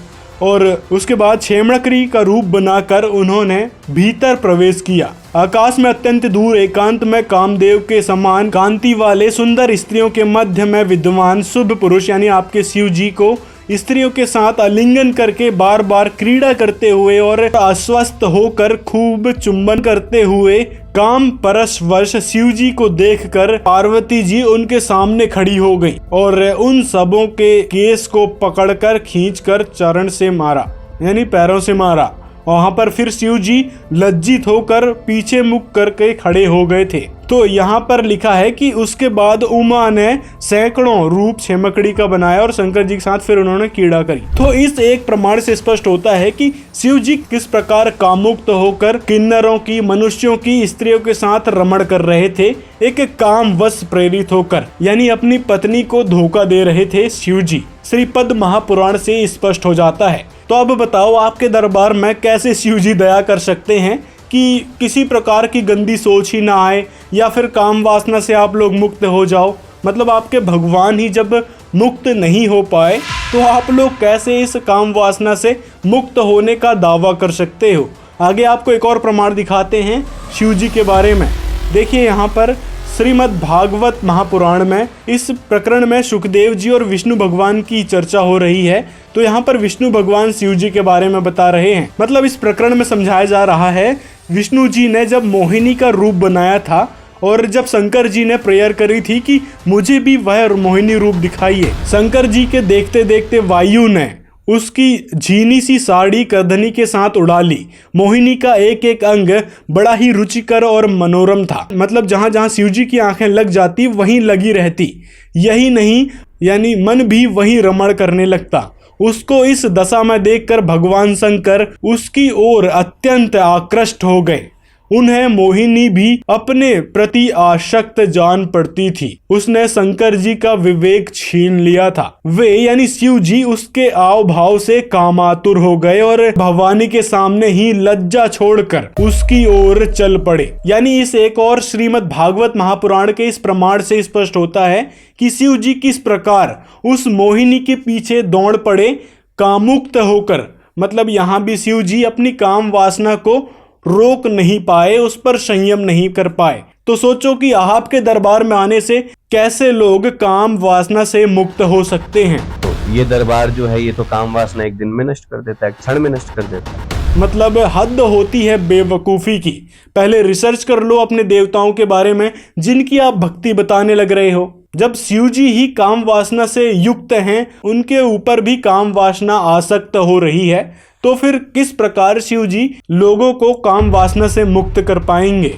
और उसके बाद क्षेमणकरी का रूप बनाकर उन्होंने भीतर प्रवेश किया। आकाश में अत्यंत दूर एकांत में कामदेव के समान कांति वाले सुंदर स्त्रियों के मध्य में विद्वान शुभ पुरुष यानी आपके शिव जी को स्त्रियों के साथ आलिंगन करके बार बार क्रीड़ा करते हुए और अस्वस्थ होकर खूब चुंबन करते हुए काम परशवश शिव जी को देखकर पार्वती जी उनके सामने खड़ी हो गई और उन सबों के केस को पकड़कर खींचकर चरण से मारा, यानी पैरों से मारा। वहां पर फिर शिव जी लज्जित होकर पीछे मुख करके खड़े हो गए थे। तो यहाँ पर लिखा है कि उसके बाद उमा ने सैकड़ों रूप छेमकड़ी का बनाया और शंकर जी के साथ फिर उन्होंने कीड़ा करी। तो इस एक प्रमाण से स्पष्ट होता है कि शिव जी किस प्रकार कामुक्त होकर किन्नरों की, मनुष्यों की, स्त्रियों के साथ रमण कर रहे थे, एक काम वश प्रेरित होकर, यानी अपनी पत्नी को धोखा दे रहे थे शिव जी। श्रीपद महापुराण से स्पष्ट हो जाता है। तो अब बताओ, आपके दरबार में कैसे शिव जी दया कर सकते हैं कि किसी प्रकार की गंदी सोच ही ना आए या फिर काम वासना से आप लोग मुक्त हो जाओ। मतलब आपके भगवान ही जब मुक्त नहीं हो पाए तो आप लोग कैसे इस काम वासना से मुक्त होने का दावा कर सकते हो। आगे आपको एक और प्रमाण दिखाते हैं शिव जी के बारे में। देखिए यहाँ पर श्रीमद् भागवत महापुराण में इस प्रकरण में सुखदेव जी और विष्णु भगवान की चर्चा हो रही है। तो यहाँ पर विष्णु भगवान शिव जी के बारे में बता रहे हैं। मतलब इस प्रकरण में समझाया जा रहा है, विष्णु जी ने जब मोहिनी का रूप बनाया था और जब शंकर जी ने प्रेयर करी थी कि मुझे भी वह मोहिनी रूप दिखाइए, शंकर जी के देखते देखते वायु ने उसकी झीनी सी साड़ी करधनी के साथ उड़ा ली। मोहिनी का एक एक अंग बड़ा ही रुचिकर और मनोरम था। मतलब जहां जहां शिव जी की आंखें लग जाती वहीं लगी रहती। यही नहीं, यानी मन भी वहीं रमण करने लगता। उसको इस दशा में देखकर भगवान शंकर उसकी ओर अत्यंत आकृष्ट हो गए। उन्हें मोहिनी भी अपने प्रति आसक्त जान पड़ती थी। उसने शंकर जी का विवेक छीन लिया था। वे यानी शिव जी उसके आव भाव से कामातुर हो गए और भवानी के सामने ही लज्जा छोड़कर उसकी ओर चल पड़े। यानी इस एक और श्रीमद् भागवत महापुराण के इस प्रमाण से स्पष्ट होता है कि शिव जी किस प्रकार उस मोहिनी के पीछे दौड़ पड़े कामुक्त होकर। मतलब यहाँ भी शिव जी अपनी काम वासना को रोक नहीं पाए, उस पर संयम नहीं कर पाए। तो सोचो कि आपके दरबार में आने से कैसे लोग काम वासना से मुक्त हो सकते हैं। तो ये दरबार जो है ये तो काम वासना एक दिन में नष्ट कर देता है, क्षण में नष्ट कर देता है। मतलब हद होती है बेवकूफ़ी की। पहले रिसर्च कर लो अपने देवताओं के बारे में जिनकी आप भक्ति बताने लग रहे हो। जब शिव जी ही काम वासना से युक्त हैं, उनके ऊपर भी काम वासना आसक्त हो रही है, तो फिर किस प्रकार शिव जी लोगों को काम वासना से मुक्त कर पाएंगे।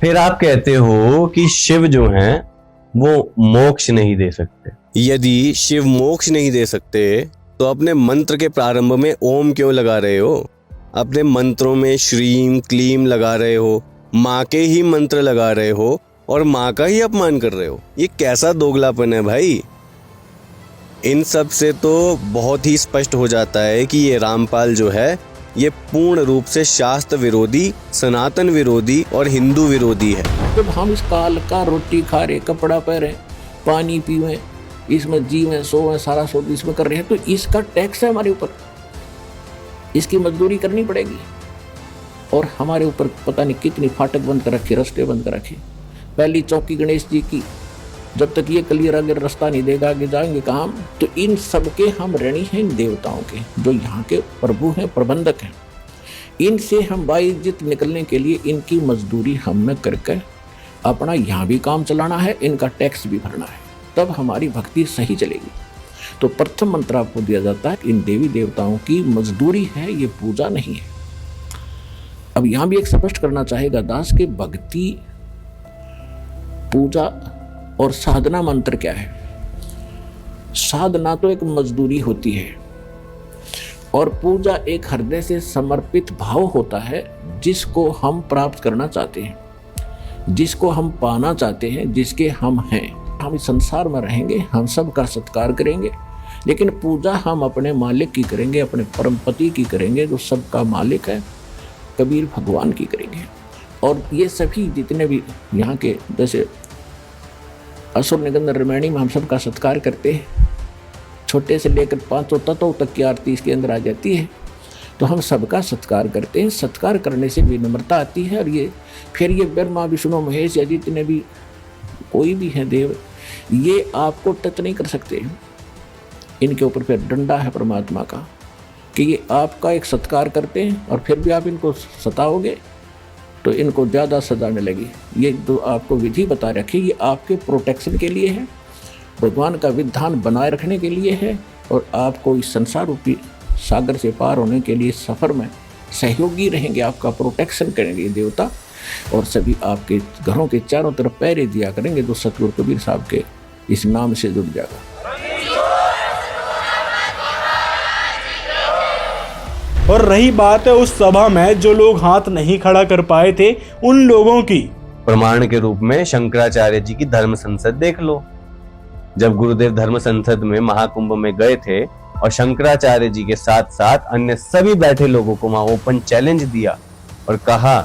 फिर आप कहते हो कि शिव जो हैं वो मोक्ष नहीं दे सकते। यदि शिव मोक्ष नहीं दे सकते तो अपने मंत्र के प्रारंभ में ओम क्यों लगा रहे हो? अपने मंत्रों में श्रीम क्लीम लगा रहे हो, माँ के ही मंत्र लगा रहे हो और माँ का ही अपमान कर रहे हो। ये कैसा दोगलापन है भाई। इन सब से तो बहुत ही स्पष्ट हो जाता है कि ये रामपाल जो है ये पूर्ण रूप से शास्त्र विरोधी, सनातन विरोधी और हिंदू विरोधी है। जब हम इस काल का रोटी खा रहे, कपड़ा पहने, पानी पीवे, इसमें जीवें सोवें, सारा शोध इसमें कर रहे हैं, तो इसका टैक्स है हमारे ऊपर, इसकी मजदूरी करनी पड़ेगी। और हमारे ऊपर पता नहीं कितनी फाटक बंद कर रखे, रास्ते बंद कर रखे। पहली चौकी गणेश जी की, जब तक ये क्लियर अगर रास्ता नहीं देगा आगे जाएंगे कहाँ हम। तो इन सब के हम ऋणी हैं इन देवताओं के, जो यहाँ के प्रभु हैं, प्रबंधक हैं। इनसे हम बाइज्जत निकलने के लिए इनकी मजदूरी हमने करके अपना यहाँ भी काम चलाना है, इनका टैक्स भी भरना है, तब हमारी भक्ति सही चलेगी। तो प्रथम मंत्र आपको दिया जाता है, इन देवी देवताओं की मजदूरी है, ये पूजा नहीं है। अब यहाँ भी एक स्पष्ट करना चाहेगा दास के भक्ति, पूजा और साधना मंत्र क्या है। साधना तो एक मजदूरी होती है और पूजा एक हृदय से समर्पित भाव होता है, जिसको हम प्राप्त करना चाहते हैं, जिसको हम पाना चाहते हैं, जिसके हम हैं। हम इस संसार में रहेंगे, हम सब का सत्कार करेंगे, लेकिन पूजा हम अपने मालिक की करेंगे, अपने परमपति की करेंगे, जो सबका मालिक है, कबीर भगवान की करेंगे। और ये सभी जितने भी यहाँ के, जैसे असुर निकंदन रामायणी में हम सब का सत्कार करते हैं, छोटे से लेकर 500 तत्वों तक की आरती इसके अंदर आ जाती है, तो हम सबका सत्कार करते हैं। सत्कार करने से विनम्रता आती है। और ये फिर ये ब्रह्मा विष्णु महेश या जितने भी कोई भी हैं देव, ये आपको टच नहीं कर सकते। इनके ऊपर फिर डंडा है परमात्मा का कि ये आपका एक सत्कार करते हैं और फिर भी आप इनको सताओगे तो इनको ज़्यादा सज़ा मिलेगी। ये तो आपको विधि बता रखी, ये आपके प्रोटेक्शन के लिए है, भगवान का विधान बनाए रखने के लिए है और आपको इस संसार रूपी सागर से पार होने के लिए सफ़र में सहयोगी रहेंगे, आपका प्रोटेक्शन करेंगे देवता और सभी आपके घरों के चारों तरफ पहरे दिया करेंगे। तो सतगुरु कबीर साहब के इस नाम से जुड़ जाएगा। और रही बात है उस सभा में जो लोग हाथ नहीं खड़ा कर पाए थे उन लोगों की, प्रमाण के रूप में शंकराचार्य जी की धर्म संसद देख लो। जब गुरुदेव धर्म संसद में महाकुंभ में गए थे और शंकराचार्य जी के साथ साथ अन्य सभी बैठे लोगों को वहां ओपन चैलेंज दिया और कहा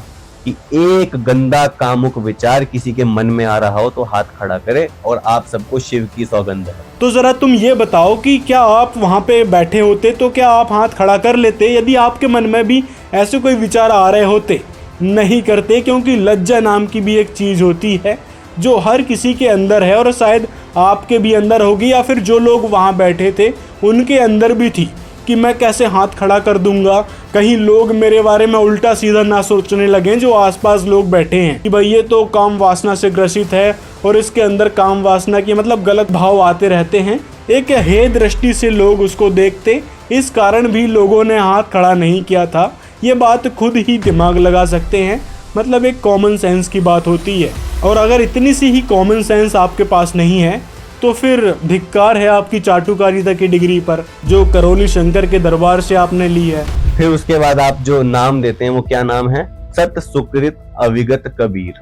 कि एक गंदा कामुक विचार किसी के मन में आ रहा हो तो हाथ खड़ा करे और आप सबको शिव की सौगंध है। तो जरा तुम ये बताओ कि क्या आप वहां पे बैठे होते तो क्या आप हाथ खड़ा कर लेते यदि आपके मन में भी ऐसे कोई विचार आ रहे होते? नहीं करते, क्योंकि लज्जा नाम की भी एक चीज होती है जो हर किसी के अंदर है और शायद आपके भी अंदर होगी या फिर जो लोग वहां बैठे थे उनके अंदर भी थी कि मैं कैसे हाथ खड़ा कर दूंगा, कहीं लोग मेरे बारे में उल्टा सीधा ना सोचने लगें जो आसपास लोग बैठे हैं कि भाई ये तो काम वासना से ग्रसित है और इसके अंदर काम वासना की मतलब गलत भाव आते रहते हैं। एक हे दृष्टि से लोग उसको देखते, इस कारण भी लोगों ने हाथ खड़ा नहीं किया था। ये बात खुद ही दिमाग लगा सकते हैं, मतलब एक कॉमन सेंस की बात होती है। और अगर इतनी सी ही कॉमन सेंस आपके पास नहीं है तो फिर धिक्कार है आपकी चाटुकारिता की डिग्री पर जो करौली शंकर के दरबार से आपने ली है। फिर उसके बाद आप जो नाम देते हैं वो क्या नाम है? सत सुकृत अविगत कबीर।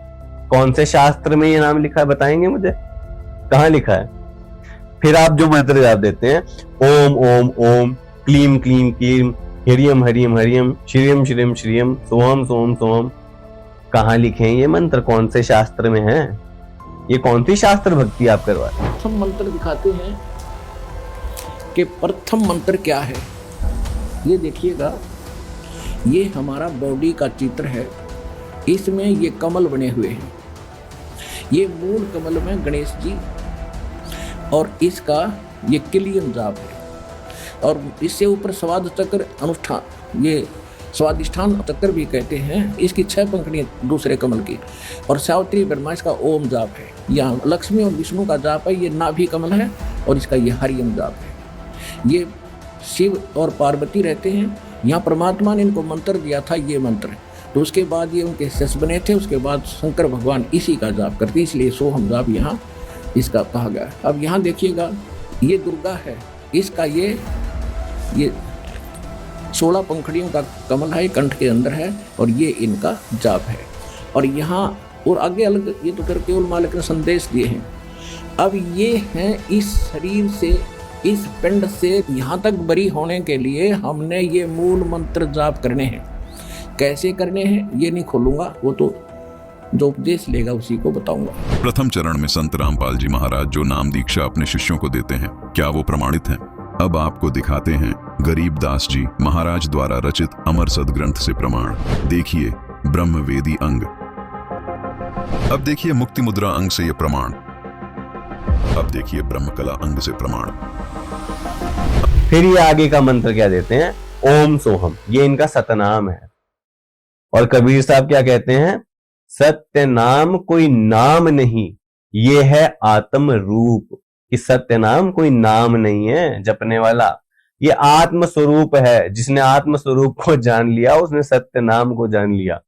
कौन से शास्त्र में ये नाम लिखा है बताएंगे मुझे? कहाँ लिखा है? फिर आप जो मंत्र जाप देते हैं ओम ओम ओम, क्लीम क्लीम क्लीम, हरियम हरियम हरियम, श्रीयम श्रीयम श्रीयम, सोहम सोहम सोहम, कहाँ लिखे हैं ये मंत्र? कौन से शास्त्र में है? ये कौन सी शास्त्र भक्ति आप करवा रहे हैं? प्रथम मंत्र दिखाते हैं कि प्रथम मंत्र क्या है। ये देखिएगा, ये हमारा बॉडी का चित्र है, इसमें ये कमल बने हुए हैं। ये मूल कमल में गणेश जी और इसका ये किलियन जाप है और इससे ऊपर स्वाद चक्र अनुष्ठान, ये स्वादिष्ठान चक्र भी कहते हैं। इसकी 6 पंखुड़ियाँ दूसरे कमल की और सावित्री ब्रह्मा इसका ओम जाप है। यहाँ लक्ष्मी और विष्णु का जाप है, ये नाभि कमल है और इसका ये हरियम जाप है। ये शिव और पार्वती रहते हैं। यहाँ परमात्मा ने इनको मंत्र दिया था, ये मंत्र है। तो उसके बाद ये उनके शिष्य बने थे, उसके बाद शंकर भगवान इसी का जाप करते, इसलिए सोहम जाप यहाँ इसका कहा गया। अब यहाँ देखिएगा, ये दुर्गा है, इसका ये 16 पंखुड़ियों का कमल है, कंठ के अंदर है और ये इनका जाप है। और यहाँ और आगे अलग ये तो करके केवल मालिक ने संदेश दिए हैं। अब ये हैं इस शरीर से, इस पिंड से यहाँ तक बरी होने के लिए हमने ये मूल मंत्र जाप करने हैं। कैसे करने हैं ये नहीं खोलूंगा, वो तो जो उपदेश लेगा उसी को बताऊंगा। प्रथम चरण में संत रामपाल जी महाराज जो नाम दीक्षा अपने शिष्यों को देते हैं, क्या वो प्रमाणित हैं? अब आपको दिखाते हैं गरीबदास जी महाराज द्वारा रचित अमर सदग्रंथ से प्रमाण। देखिए ब्रह्मवेदी अंग। अब देखिए मुक्ति मुद्रा अंग से ये प्रमाण। अब देखिए ब्रह्मकला अंग से प्रमाण। फिर ये आगे का मंत्र क्या देते हैं? ओम सोहम, ये इनका सतनाम है। और कबीर साहब क्या कहते हैं? सत्य नाम कोई नाम नहीं, ये है आत्म रूप। कि सत्य नाम कोई नाम नहीं है जपने वाला, ये आत्म स्वरूप है। जिसने आत्म स्वरूप को जान लिया उसने सत्य नाम को जान लिया।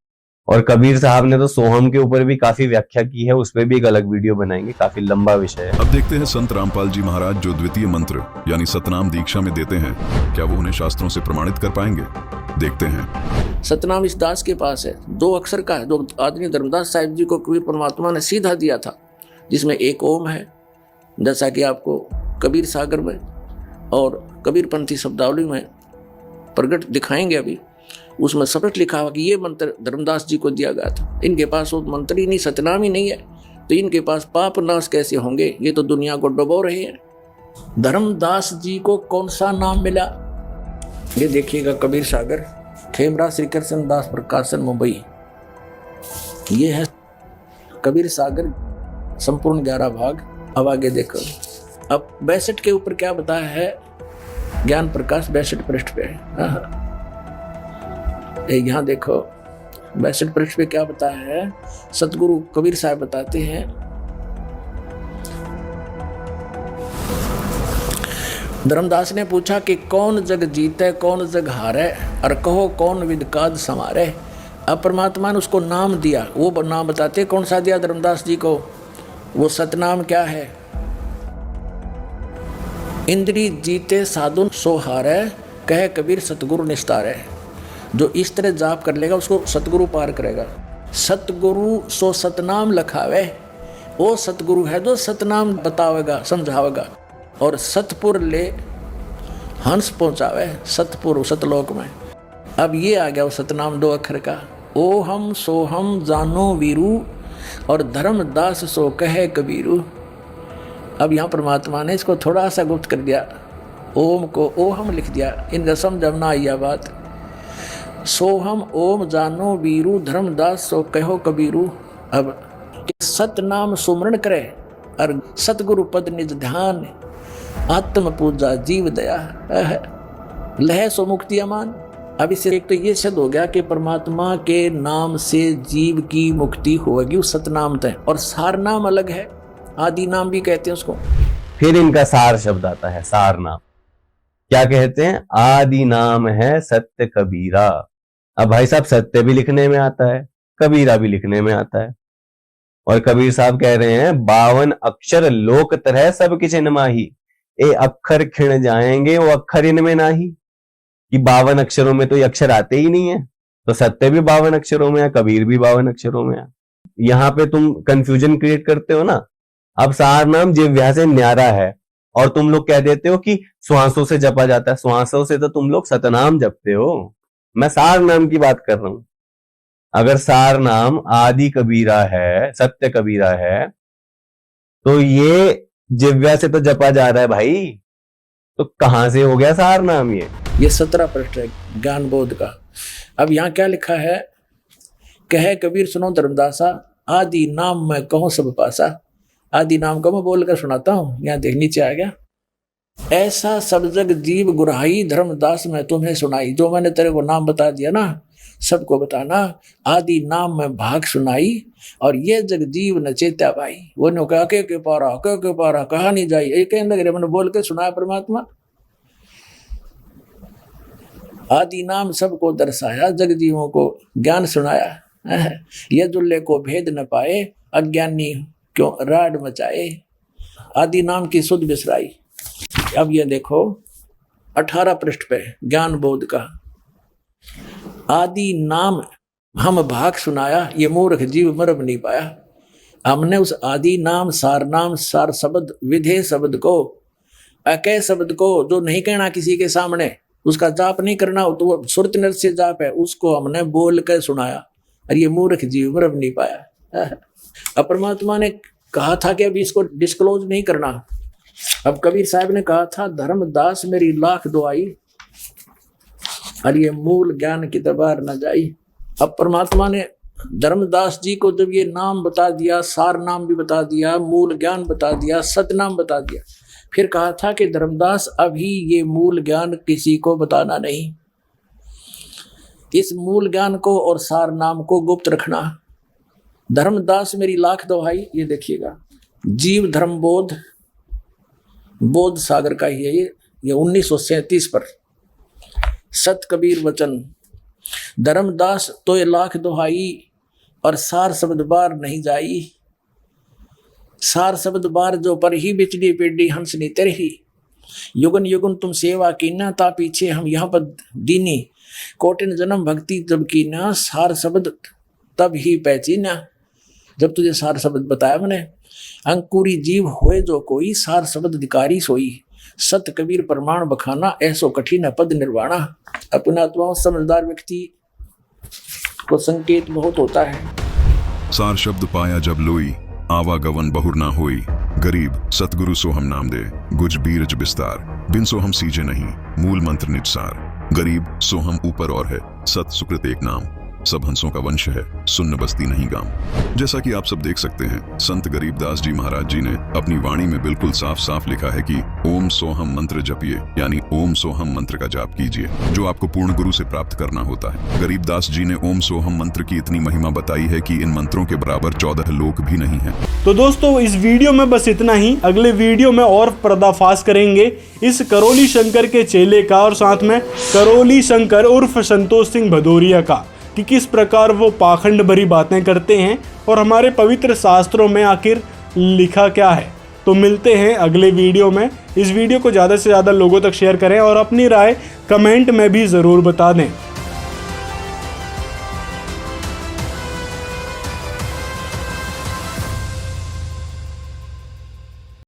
और कबीर साहब ने तो सोहम के ऊपर भी काफी व्याख्या की है, उस पर भी एक अलग वीडियो बनाएंगे, काफी लंबा विषय है। अब देखते हैं संत रामपाल जी महाराज जो द्वितीय मंत्र यानी सतनाम दीक्षा में देते हैं, क्या वो उन्हें शास्त्रों से प्रमाणित कर पाएंगे? देखते हैं। सतनाम इस दास के पास है, 2 अक्षर का है, जो आदमी धर्मदास साहिब जी को कबीर परमात्मा ने सीधा दिया था, जिसमें एक ओम है, जैसा कि आपको कबीर सागर में और कबीरपंथी शब्दावली में प्रकट दिखाएंगे। अभी उसमें स्पष्ट लिखा हुआ कि ये मंत्र धर्मदास जी को दिया गया था। इनके पास वो मंत्र ही नहीं, सतनाम ही नहीं है, तो इनके पास पाप नाश कैसे होंगे? ये तो दुनिया को डुबो रहे हैं। धर्मदास जी को कौन सा नाम मिला? ये देखिएगा, कबीर सागर, खेमरा श्री कृष्ण दास प्रकाशन, मुंबई। ये है कबीर सागर, संपूर्ण 11 भाग। अब आगे देखो, अब 62 के ऊपर क्या बताया है ज्ञान प्रकाश 62 पृष्ठ पे है। यहाँ देखो 62 पृष्ठ पे क्या बताया है, सतगुरु कबीर साहब बताते हैं, धर्मदास ने पूछा कि कौन जग जीते कौन जग हारे, और कहो कौन विद काज समारे। अब परमात्मा ने उसको नाम दिया, वो नाम बताते कौन सा दिया धर्मदास जी को, वो सतनाम क्या है। इंद्री जीते साधुन सो हारे, कहे कबीर सतगुरु निस्तारे। जो इस तरह जाप कर लेगा उसको सतगुरु पार करेगा। सतगुरु सो सतनाम लखावे, वो सतगुरु है जो सतनाम बतावेगा समझावेगा। और सतपुर ले हंस पहुंचावे, सतपुर सतलोक में। अब ये आ गया वो सतनाम 2 अक्षर का, ओ हम सो हम जानो वीरू, और धर्मदास सो कहे कबीरू। अब यहाँ परमात्मा ने इसको थोड़ा सा गुप्त कर दिया, ओम को ओ हम लिख दिया, इनका समझ ना आई बात। सोहम ओम जानो वीरू, धर्मदास सो कहो कबीरू। अब सतनाम सुमरण करे और सतगुरु पद निज ध्यान, आत्म पूजा जीव दया, लह सो मुक्ति अमान। अब इससे एक तो ये सिद्ध हो गया कि परमात्मा के नाम से जीव की मुक्ति होगी उस सतनाम तय। और सार नाम अलग है, आदि नाम भी कहते हैं उसको। फिर इनका सार शब्द आता है, सार नाम क्या कहते हैं, आदि नाम है सत्य कबीरा। अब भाई साहब सत्य भी लिखने में आता है, कबीरा भी लिखने में आता है। और कबीर साहब कह रहे हैं 52 अक्षर लोक तरह सब किछ नमाही, ए अक्षर खिण जाएंगे वो अक्षर इनमें नाही। कि 52 अक्षरों में तो ये अक्षर आते ही नहीं है, तो सत्य भी 52 अक्षरों में है, कबीर भी 52 अक्षरों में है। यहाँ पे तुम कंफ्यूजन क्रिएट करते हो ना। अब सार नाम जिह्वा से न्यारा है और तुम लोग कह देते हो कि श्वासों से जपा जाता है। श्वासों से तो तुम लोग सतनाम जपते हो, मैं सार नाम की बात कर रहा हूं। अगर सार नाम आदि कबीरा है, सत्य कबीरा है, तो ये जिह्वा से तो जपा जा रहा है भाई, तो कहां से हो गया सार नाम ये 17 पृष्ठ है ज्ञान बोध का। अब यहाँ क्या लिखा है, कहे कबीर सुनो धर्मदासा, आदि नाम मैं कहूं सब पासा। आदि नाम को मैं बोलकर सुनाता हूं, यहाँ देख नीचे आ गया। ऐसा सब जग जीव गुरहाई, धर्मदास मैं तुम्हें सुनाई। जो मैंने तेरे को नाम बता दिया ना, सबको बताना, आदि नाम में भाग सुनाई, और ये जग जीव न चेत्या भाई। वो ने कहा के पारा कहा नहीं जाई, ये कहने लगे मैंने बोल के सुनाया परमात्मा। आदि नाम सबको दर्शाया, जग जीवों को ज्ञान सुनाया। ये दुल्ले को भेद न पाए, अज्ञानी क्यों राड मचाए। आदि नाम की सुध बिसराई। अब ये देखो 18 पृष्ठ पे ज्ञान बोध का, आदि नाम हम भाग सुनाया, ये मूर्ख जीव मरब नहीं पाया। हमने उस आदि नाम सार शब्द विधेय शब्द को, अकय शब्द को, जो नहीं कहना किसी के सामने, उसका जाप नहीं करना हो तो वो सुरत नर से जाप है, उसको हमने बोल कर सुनाया, और ये मूर्ख जीव मरब नहीं पाया। अब परमात्मा ने कहा था कि अभी इसको डिस्क्लोज नहीं करना। अब कबीर साहब ने कहा था धर्मदास मेरी लाख दुआई, और ये मूल ज्ञान की दरबार न जाई। अब परमात्मा ने धर्मदास जी को जब ये नाम बता दिया, सार नाम भी बता दिया, मूल ज्ञान बता दिया, सतनाम बता दिया, फिर कहा था कि धर्मदास अभी ये मूल ज्ञान किसी को बताना नहीं। इस मूल ज्ञान को और सार नाम को गुप्त रखना। धर्मदास मेरी लाख दुहाई, ये देखिएगा जीव धर्म बोध, बोध सागर का ही है ये 1937 पर सत कबीर वचन। धर्मदास तो ये लाख दुहाई, और सार शब्द बार नहीं जाई। सार शब्द बार जो पर ही बिचड़ी पेड़ी हंस नी तेरही, युगन युगन तुम सेवा कीना, ता पीछे हम यहाँ पर दीनी। कोटिन जन्म भक्ति जब कीना, सार शब्द तब ही पहचीना। जब तुझे सार शब्द बताया मैंने, अंकुरी जीव होए जो कोई, सार शब्द अधिकारी सोई। सत कबीर प्रमाण बखाना, ऐसो कठिन पद निर्वाणा। अपना आत्मा समझदार व्यक्ति को संकेत बहुत होता है। सार शब्द पाया जब लोई, आवागवन बहुर ना होई। गरीब सतगुरु सो हम नाम दे, गुज बीरज बिस्तार। बिन सो हम सीजे नहीं, मूल मंत्र निजसार। गरीब सो हम ऊपर और है, सत सुकृत एक नाम। सब हंसों का वंश है, सुन्न बस्ती नहीं गांव। जैसा कि आप सब देख सकते हैं, संत गरीबदास जी महाराज जी ने अपनी वाणी में बिल्कुल साफ साफ लिखा है कि ओम सोहम मंत्र जपिए, यानी ओम सोहम मंत्र का जाप कीजिए, जो आपको पूर्ण गुरु से प्राप्त करना होता है। गरीबदास जी ने ओम सोहम मंत्र की इतनी महिमा बताई है कि इन मंत्रों के बराबर 14 लोक भी नहीं है। तो दोस्तों इस वीडियो में बस इतना ही। अगले वीडियो में और पर्दाफाश करेंगे इस करोली शंकर के चेले का और साथ में करोली शंकर उर्फ संतोष सिंह भदौरिया का, कि किस प्रकार वो पाखंड भरी बातें करते हैं और हमारे पवित्र शास्त्रों में आखिर लिखा क्या है। तो मिलते हैं अगले वीडियो में। इस वीडियो को ज़्यादा से ज़्यादा लोगों तक शेयर करें और अपनी राय कमेंट में भी ज़रूर बता दें।